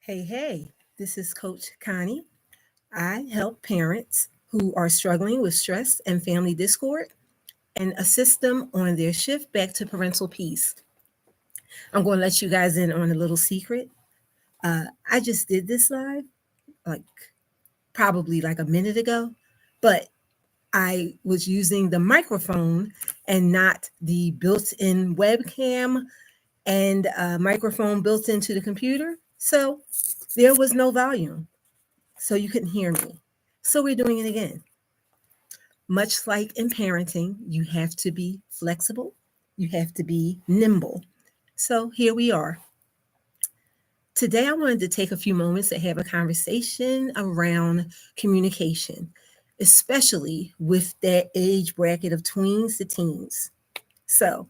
Hey, this is Coach Connie. I help parents who are struggling with stress and family discord and assist them on their shift back to parental peace. I'm going to let you guys in on a little secret. I just did this live, like probably like a minute ago, but I was using the microphone and not the built in webcam and microphone built into the computer. So there was no volume. So you couldn't hear me. So we're doing it again. Much like in parenting, you have to be flexible, you have to be nimble. So here we are. Today, I wanted to take a few moments to have a conversation around communication, especially with that age bracket of tweens to teens. So,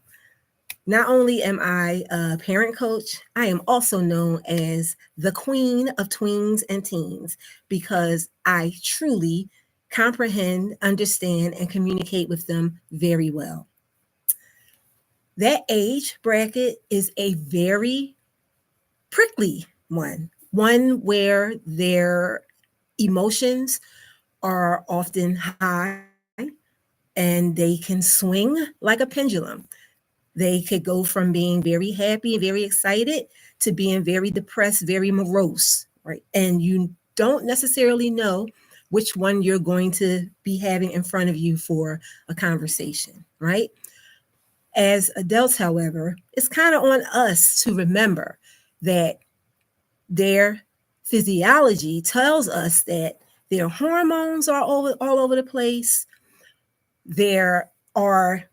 not only am I a parent coach, I am also known as the queen of tweens and teens because I truly comprehend, understand, and communicate with them very well. That age bracket is a very prickly one where their emotions are often high and they can swing like a pendulum. They could go from being very happy and very excited to being very depressed, very morose, right? And you don't necessarily know which one you're going to be having in front of you for a conversation, right? As adults, however, it's kind of on us to remember that their physiology tells us that their hormones are all over the place. There are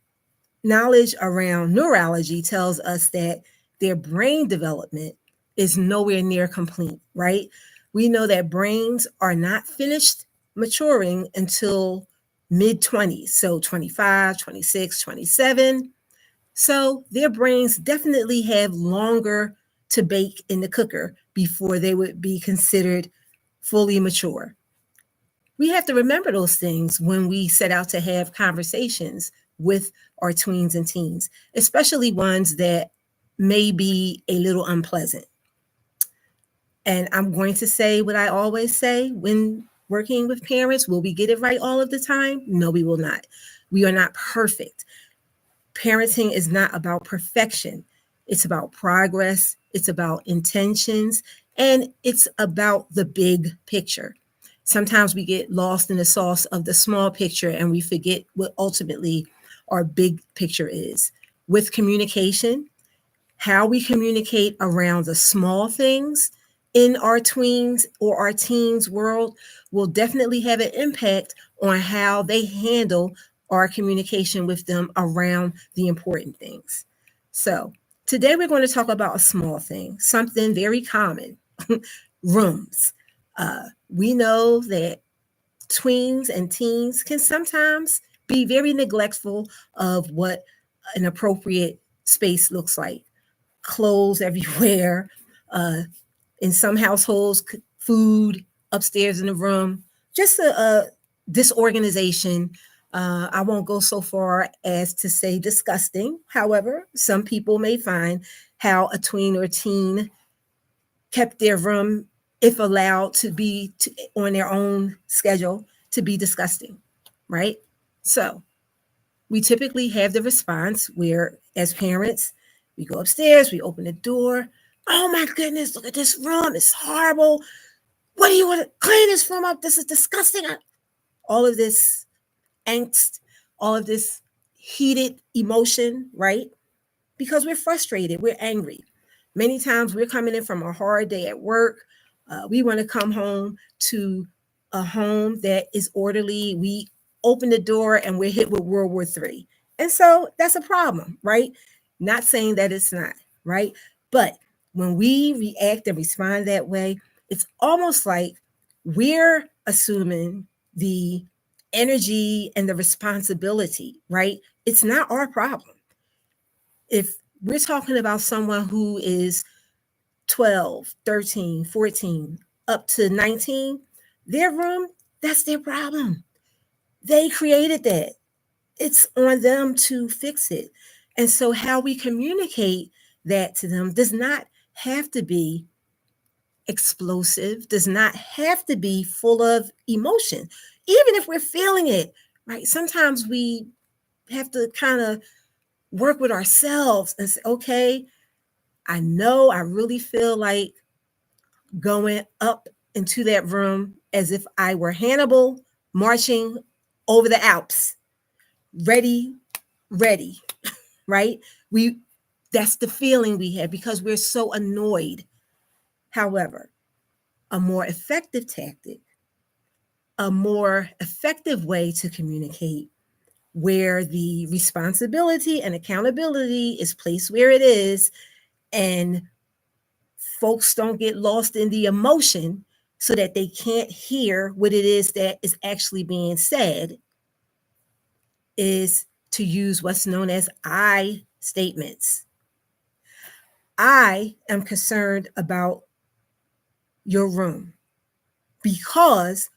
knowledge around neurology tells us that their brain development is nowhere near complete, right? We know that brains are not finished maturing until mid 20s, so 25, 26, 27. So their brains definitely have longer to bake in the cooker before they would be considered fully mature. We have to remember those things when we set out to have conversations with our tweens and teens, especially ones that may be a little unpleasant. And I'm going to say what I always say when working with parents: will we get it right all of the time? No, we will not. We are not perfect. Parenting is not about perfection, it's about progress, it's about intentions, and it's about the big picture. Sometimes we get lost in the sauce of the small picture and we forget what ultimately our big picture is. With communication, how we communicate around the small things in our tweens or our teens world will definitely have an impact on how they handle our communication with them around the important things. So, today we're going to talk about a small thing, something very common: rooms. We know that tweens and teens can sometimes be very neglectful of what an appropriate space looks like. Clothes everywhere. Uh, in some households, food upstairs in the room, just a disorganization. I won't go so far as to say disgusting. However, some people may find how a tween or teen kept their room, if allowed to be on their own schedule, to be disgusting, right? So we typically have the response where, as parents, we go upstairs, we open the door. Oh my goodness, look at this room. It's horrible. What do you want to clean this room up? This is disgusting. All of this angst, all of this heated emotion, right? Because we're frustrated, we're angry. Many times we're coming in from a hard day at work. We want to come home to a home that is orderly. We open the door and we're hit with World War III. And so that's a problem, right? Not saying that it's not, right? But when we react and respond that way, it's almost like we're assuming the energy and the responsibility, right? It's not our problem. If we're talking about someone who is 12, 13, 14, up to 19, their room, that's their problem. They created that. It's on them to fix it. And so, how we communicate that to them does not have to be explosive, does not have to be full of emotion, even if we're feeling it, right? Sometimes we have to kind of work with ourselves and say, okay, I know I really feel like going up into that room as if I were Hannibal marching over the Alps, ready, ready, right? We That's the feeling we have because we're so annoyed. However, a more effective tactic, a more effective way to communicate where the responsibility and accountability is placed where it is, and folks don't get lost in the emotion so that they can't hear what it is that is actually being said, is to use what's known as I statements. I am concerned about your room because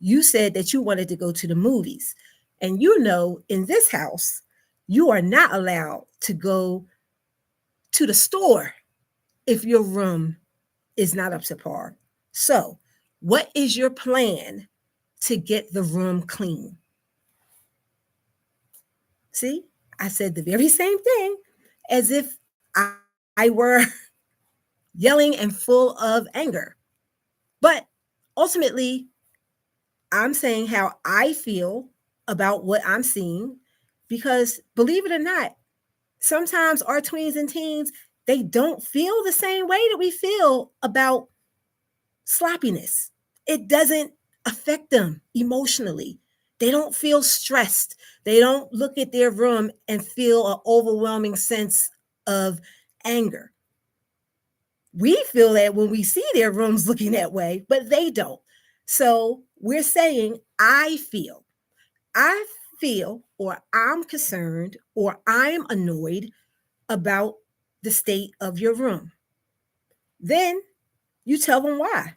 you said that you wanted to go to the movies. And you know, in this house, you are not allowed to go to the store if your room is not up to par. So, what is your plan to get the room clean? See, I said the very same thing as if I were yelling and full of anger. But ultimately, I'm saying how I feel about what I'm seeing because believe it or not, sometimes our tweens and teens, they don't feel the same way that we feel about sloppiness. It doesn't affect them emotionally. They don't feel stressed. They don't look at their room and feel an overwhelming sense of anger. We feel that when we see their rooms looking that way, but they don't. So we're saying, I feel, or I'm concerned, or I'm annoyed about the state of your room. Then you tell them why.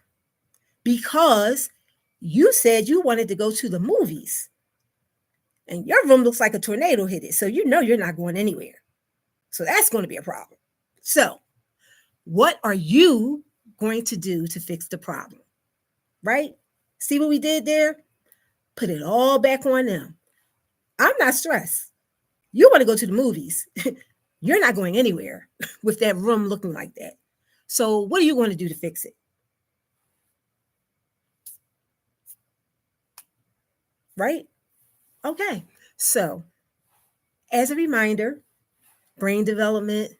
Because you said you wanted to go to the movies and your room looks like a tornado hit it. So you know you're not going anywhere. So that's going to be a problem. So, what are you going to do to fix the problem? Right? See what we did there? Put it all back on them. I'm not stressed. You want to go to the movies. You're not going anywhere with that room looking like that. So, what are you going to do to fix it? Right? Okay. So, as a reminder, brain development,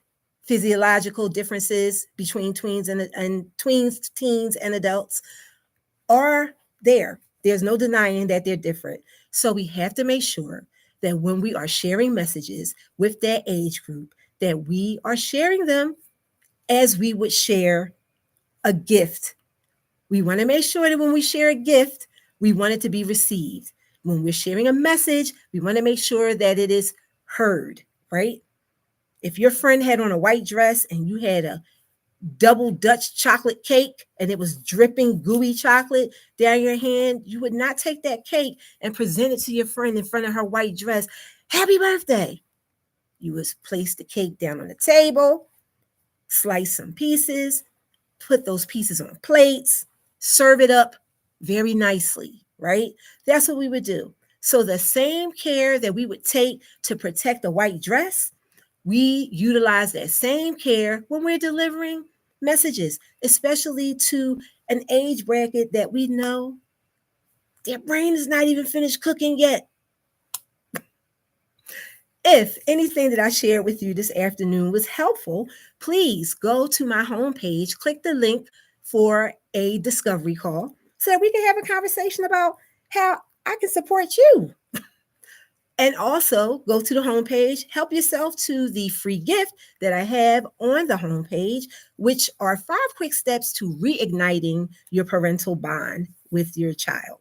physiological differences between and tweens, teens, and adults are there. There's no denying that they're different. So we have to make sure that when we are sharing messages with that age group, that we are sharing them as we would share a gift. We want to make sure that when we share a gift, we want it to be received. When we're sharing a message, we want to make sure that it is heard, right? If your friend had on a white dress and you had a double Dutch chocolate cake and it was dripping gooey chocolate down your hand, you would not take that cake and present it to your friend in front of her white dress. Happy birthday. You would place the cake down on the table, slice some pieces, put those pieces on plates, serve it up very nicely, right? That's what we would do. So the same care that we would take to protect the white dress, we utilize that same care when we're delivering messages, especially to an age bracket that we know their brain is not even finished cooking yet. If anything that I shared with you this afternoon was helpful, please go to my homepage, click the link for a discovery call so that we can have a conversation about how I can support you. And also go to the homepage, help yourself to the free gift that I have on the homepage, which are 5 quick steps to reigniting your parental bond with your child.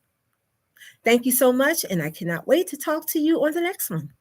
Thank you so much, and I cannot wait to talk to you on the next one.